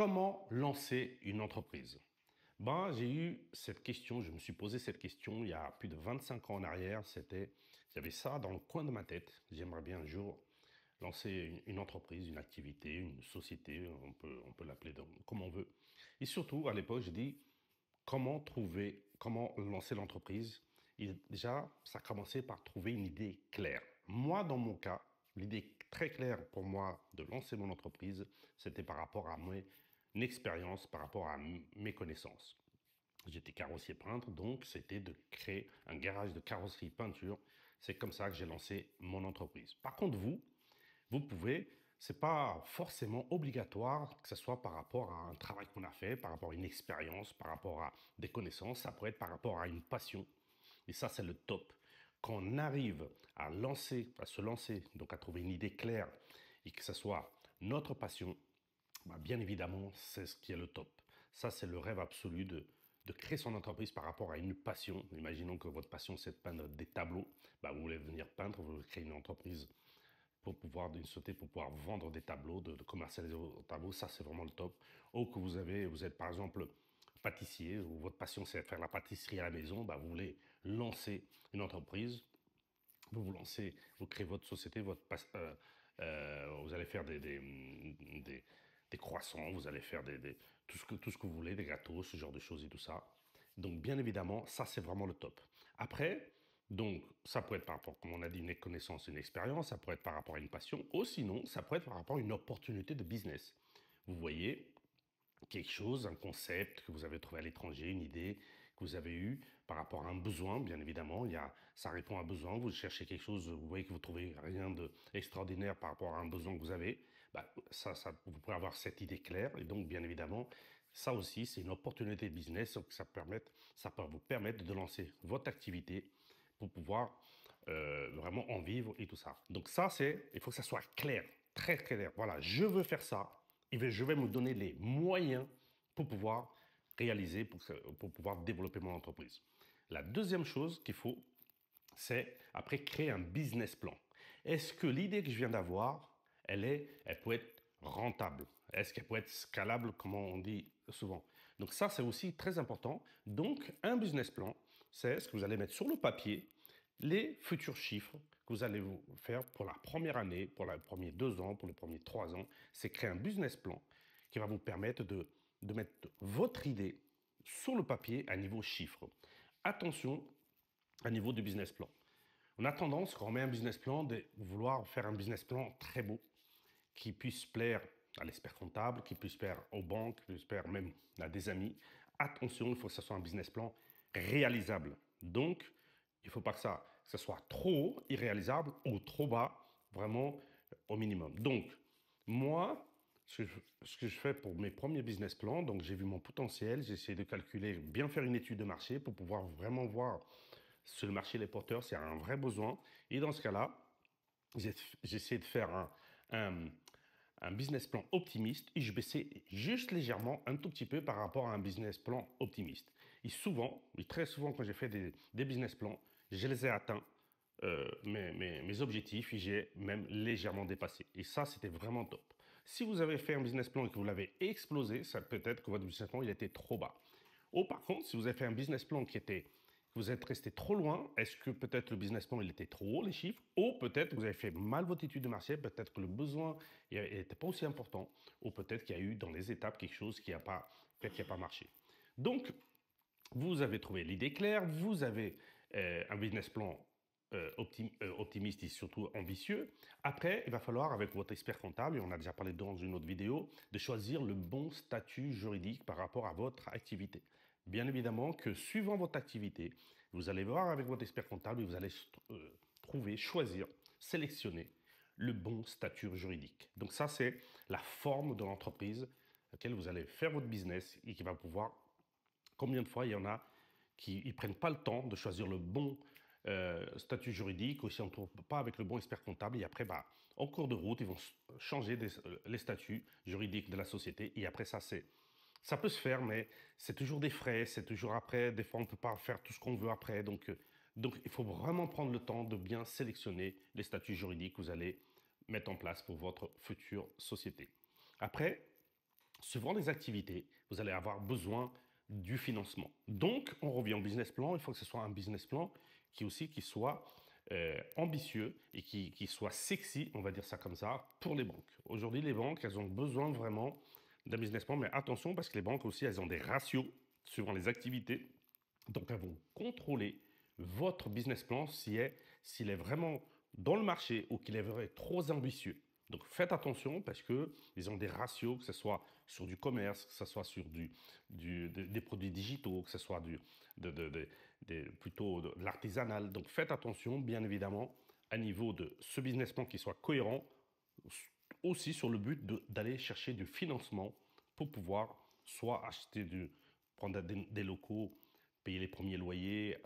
Comment lancer une entreprise? J'ai eu cette question, je me suis posé cette question il y a plus de 25 ans en arrière. J'avais ça dans le coin de ma tête. J'aimerais bien un jour lancer une entreprise, une activité, une société, on peut l'appeler comme on veut. Et surtout, à l'époque, j'ai dit, comment lancer l'entreprise? Et déjà, ça a commencé par trouver une idée claire. Moi, dans mon cas, l'idée très claire pour moi de lancer mon entreprise, c'était par rapport à mon expérience, par rapport à mes connaissances. J'étais carrossier peintre, donc c'était de créer un garage de carrosserie peinture. C'est comme ça que j'ai lancé mon entreprise. Par contre, vous pouvez, c'est pas forcément obligatoire que ce soit par rapport à un travail qu'on a fait, par rapport à une expérience, par rapport à des connaissances. Ça peut être par rapport à une passion. Et ça, c'est le top. Quand on arrive à se lancer, donc à trouver une idée claire et que ce soit notre passion, bien évidemment, c'est ce qui est le top. Ça, c'est le rêve absolu de créer son entreprise par rapport à une passion. Imaginons que votre passion, c'est de peindre des tableaux. Vous voulez devenir peintre, vous voulez créer une entreprise pour pouvoir pour pouvoir vendre des tableaux, de commercialiser vos tableaux. Ça, c'est vraiment le top. Ou que vous êtes par exemple pâtissier, ou votre passion, c'est de faire la pâtisserie à la maison. Vous voulez lancer une entreprise, vous lancez, vous créez votre société, vous allez faire des croissants, vous allez faire tout ce que vous voulez, des gâteaux, ce genre de choses et tout ça. Donc, bien évidemment, ça, c'est vraiment le top. Après, donc, ça peut être par rapport, comme on a dit, une connaissance, une expérience, ça peut être par rapport à une passion, ou sinon, ça peut être par rapport à une opportunité de business. Vous voyez, quelque chose, un concept que vous avez trouvé à l'étranger, une idée que vous avez eue par rapport à un besoin, bien évidemment. Ça répond à un besoin. Vous cherchez quelque chose, vous voyez que vous trouvez rien d'extraordinaire par rapport à un besoin que vous avez. Vous pourrez avoir cette idée claire. Et donc, bien évidemment, ça aussi, c'est une opportunité de business. Donc ça peut vous permettre de lancer votre activité pour pouvoir vraiment en vivre et tout ça. Donc ça, il faut que ça soit clair, très clair. Voilà, je veux faire ça. Et bien, je vais me donner les moyens pour pouvoir réaliser, pour pouvoir développer mon entreprise. La deuxième chose qu'il faut, c'est après créer un business plan. Est-ce que l'idée que je viens d'avoir, elle peut être rentable? Est-ce qu'elle peut être scalable, comme on dit souvent? Donc ça, c'est aussi très important. Donc, un business plan, c'est ce que vous allez mettre sur le papier, les futurs chiffres que vous allez vous faire pour la première année, pour les premiers 2 ans, pour les premiers 3 ans. C'est créer un business plan qui va vous permettre de mettre votre idée sur le papier à niveau chiffres. Attention à niveau du business plan. On a tendance, quand on met un business plan, de vouloir faire un business plan très beau, qui puisse plaire à l'expert comptable, qui puisse plaire aux banques, qui puisse plaire même à des amis. Attention, il faut que ce soit un business plan réalisable. Donc, il ne faut pas que ça soit trop haut, irréalisable, ou trop bas, vraiment au minimum. Donc, moi, ce que je fais pour mes premiers business plans, donc j'ai vu mon potentiel, j'ai essayé de calculer, bien faire une étude de marché pour pouvoir vraiment voir sur le marché les porteurs, s'il y a un vrai besoin. Et dans ce cas-là, j'ai essayé de faire un business plan optimiste et je baissais juste légèrement, un tout petit peu par rapport à un business plan optimiste. Et très souvent, quand j'ai fait des business plans, je les ai atteints, mes objectifs, et j'ai même légèrement dépassé. Et ça, c'était vraiment top. Si vous avez fait un business plan et que vous l'avez explosé, ça peut être que votre business plan il était trop bas. Ou par contre, si vous avez fait un business plan vous êtes resté trop loin, est-ce que peut-être le business plan il était trop haut, les chiffres, ou peut-être que vous avez fait mal votre étude de marché, peut-être que le besoin n'était pas aussi important, ou peut-être qu'il y a eu dans les étapes quelque chose qui n'a pas, peut-être qui n'a pas marché. Donc, vous avez trouvé l'idée claire, vous avez un business plan optimiste et surtout ambitieux. Après, il va falloir, avec votre expert comptable, et on a déjà parlé dans une autre vidéo, de choisir le bon statut juridique par rapport à votre activité. Bien évidemment que suivant votre activité, vous allez voir avec votre expert comptable et vous allez choisir, sélectionner le bon statut juridique. Donc ça, c'est la forme de l'entreprise à laquelle vous allez faire votre business et qui va pouvoir. Combien de fois il y en a qui ne prennent pas le temps de choisir le bon statut juridique, ou si on ne trouve pas avec le bon expert comptable, et après, en cours de route, ils vont changer les statuts juridiques de la société, et après ça peut se faire, mais c'est toujours des frais, c'est toujours après, des fois on ne peut pas faire tout ce qu'on veut après, donc il faut vraiment prendre le temps de bien sélectionner les statuts juridiques que vous allez mettre en place pour votre future société. Après, suivant les activités, vous allez avoir besoin du financement. Donc, on revient au business plan. Il faut que ce soit un business plan qui soit ambitieux et qui soit sexy, on va dire ça comme ça, pour les banques. Aujourd'hui, les banques, elles ont besoin vraiment d'un business plan, mais attention parce que les banques aussi, elles ont des ratios suivant les activités. Donc, elles vont contrôler votre business plan s'il est vraiment dans le marché ou qu'il est vraiment trop ambitieux. Donc, faites attention parce qu'ils ont des ratios, que ce soit sur du commerce, que ce soit sur des produits digitaux, que ce soit plutôt de l'artisanal. Donc, faites attention, bien évidemment, à niveau de ce business plan qui soit cohérent, aussi sur le but d'aller chercher du financement pour pouvoir soit prendre des locaux, payer les premiers loyers,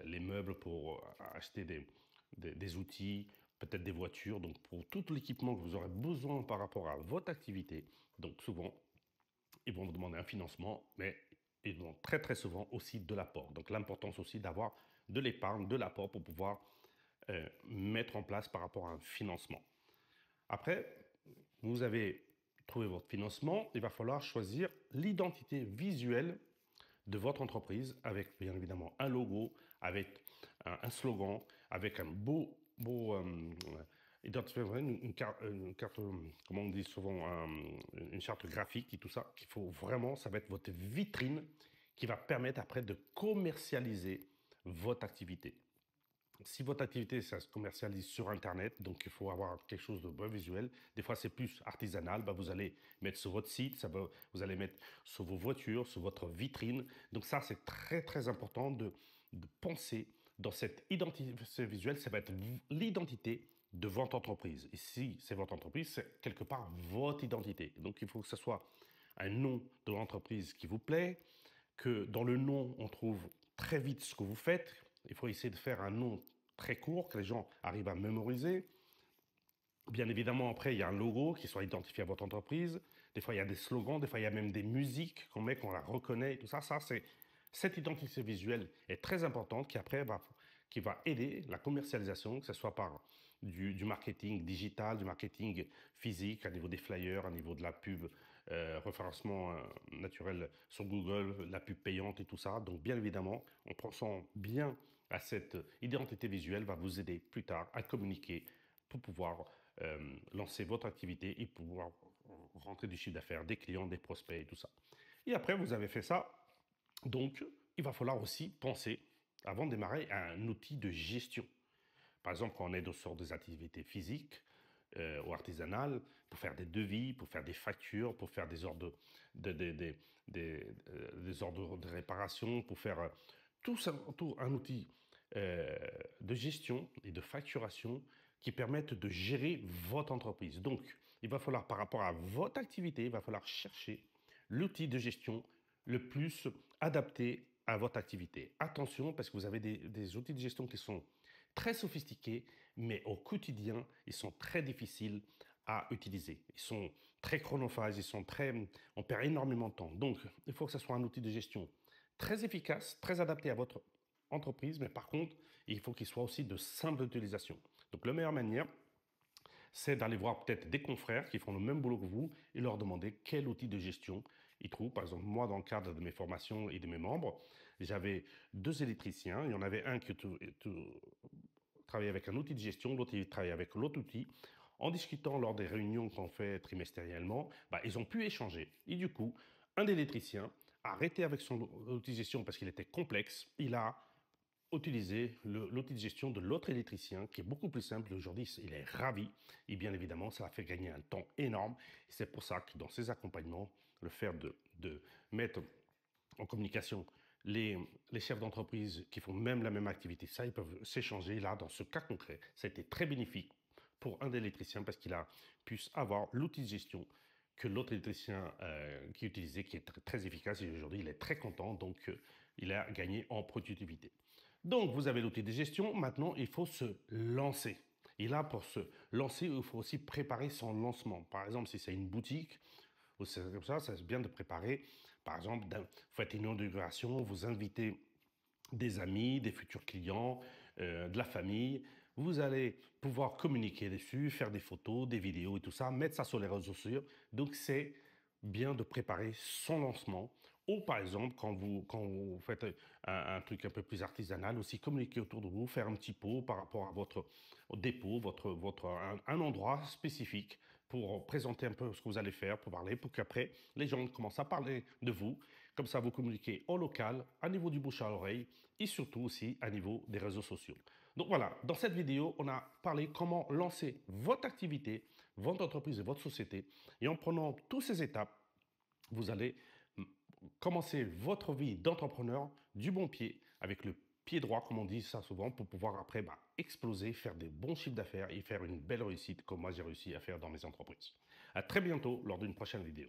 les meubles pour acheter des outils, peut-être des voitures, donc pour tout l'équipement que vous aurez besoin par rapport à votre activité. Donc souvent, ils vont vous demander un financement, mais ils vont très très souvent aussi de l'apport. Donc l'importance aussi d'avoir de l'épargne, de l'apport pour pouvoir mettre en place par rapport à un financement. Après, vous avez trouvé votre financement, il va falloir choisir l'identité visuelle de votre entreprise avec bien évidemment un logo, avec un slogan, avec un une carte, comment on dit souvent, une charte graphique et tout ça, qu'il faut vraiment, ça va être votre vitrine qui va permettre après de commercialiser votre activité. Si votre activité, ça se commercialise sur Internet, donc il faut avoir quelque chose de bon visuel. Des fois, c'est plus artisanal. Bah, vous allez mettre sur votre site, vous allez mettre sur vos voitures, sur votre vitrine. Donc ça, c'est très, très important de penser dans cette identité visuelle. Ça va être l'identité de votre entreprise. Et si c'est votre entreprise, c'est quelque part votre identité. Donc, il faut que ce soit un nom de l'entreprise qui vous plaît, que dans le nom, on trouve très vite ce que vous faites. Il faut essayer de faire un nom très court que les gens arrivent à mémoriser. Bien évidemment, après, il y a un logo qui soit identifié à votre entreprise. Des fois, il y a des slogans, des fois, il y a même des musiques qu'on met, qu'on la reconnaît et tout ça. Cette identité visuelle est très importante qui va aider la commercialisation, que ce soit par du marketing digital, du marketing physique, à niveau des flyers, à niveau de la pub, référencement naturel sur Google, la pub payante et tout ça. Donc, bien évidemment, en pensant bien à cette identité visuelle, va vous aider plus tard à communiquer pour pouvoir lancer votre activité et pouvoir rentrer du chiffre d'affaires, des clients, des prospects et tout ça. Et après, vous avez fait ça. Donc, il va falloir aussi penser, avant de démarrer, à un outil de gestion. Par exemple, quand on est sur des activités physiques ou artisanales, pour faire des devis, pour faire des factures, pour faire des ordres des ordres de réparation, pour faire tout un outil de gestion et de facturation qui permettent de gérer votre entreprise. Donc, il va falloir, par rapport à votre activité, il va falloir chercher l'outil de gestion le plus adapté à votre activité. Attention, parce que vous avez des outils de gestion qui sont très sophistiqués, mais au quotidien, ils sont très difficiles à utiliser. Ils sont très chronophages, on perd énormément de temps. Donc, il faut que ce soit un outil de gestion très efficace, très adapté à votre entreprise, mais par contre, il faut qu'il soit aussi de simple utilisation. Donc, la meilleure manière, c'est d'aller voir peut-être des confrères qui font le même boulot que vous et leur demander quel outil de gestion ils trouvent. Par exemple, moi, dans le cadre de mes formations et de mes membres, j'avais 2 électriciens. Il y en avait un qui travaillait avec un outil de gestion, l'autre il travaillait avec l'autre outil. En discutant lors des réunions qu'on fait trimestriellement, ils ont pu échanger. Et du coup, un électricien a arrêté avec son outil de gestion parce qu'il était complexe. Il a utilisé l'outil de gestion de l'autre électricien qui est beaucoup plus simple. Aujourd'hui, il est ravi et bien évidemment, ça a fait gagner un temps énorme. C'est pour ça que dans ces accompagnements, le fait de mettre en communication les chefs d'entreprise qui font même la même activité, ça, ils peuvent s'échanger. Là, dans ce cas concret, ça a été très bénéfique pour un électricien parce qu'il a pu avoir l'outil de gestion que l'autre électricien qui utilisait, qui est très efficace. Et aujourd'hui, il est très content. Donc, il a gagné en productivité. Donc, vous avez l'outil de gestion. Maintenant, il faut se lancer. Et là, pour se lancer, il faut aussi préparer son lancement. Par exemple, si c'est une boutique, ou c'est comme ça, c'est bien de préparer. Par exemple, vous faites une inauguration, vous invitez des amis, des futurs clients, de la famille. Vous allez pouvoir communiquer dessus, faire des photos, des vidéos et tout ça, mettre ça sur les réseaux sociaux. Donc, c'est bien de préparer son lancement. Ou par exemple, quand vous faites un truc un peu plus artisanal, aussi communiquer autour de vous, faire un petit pot par rapport à votre dépôt, un endroit spécifique pour présenter un peu ce que vous allez faire, pour parler, pour qu'après, les gens commencent à parler de vous. Comme ça, vous communiquez au local, à niveau du bouche à l'oreille et surtout aussi à niveau des réseaux sociaux. Donc voilà, dans cette vidéo, on a parlé comment lancer votre activité, votre entreprise et votre société. Et en prenant toutes ces étapes, vous allez commencer votre vie d'entrepreneur du bon pied, avec le pied droit, comme on dit ça souvent, pour pouvoir après exploser, faire des bons chiffres d'affaires et faire une belle réussite comme moi j'ai réussi à faire dans mes entreprises. À très bientôt lors d'une prochaine vidéo.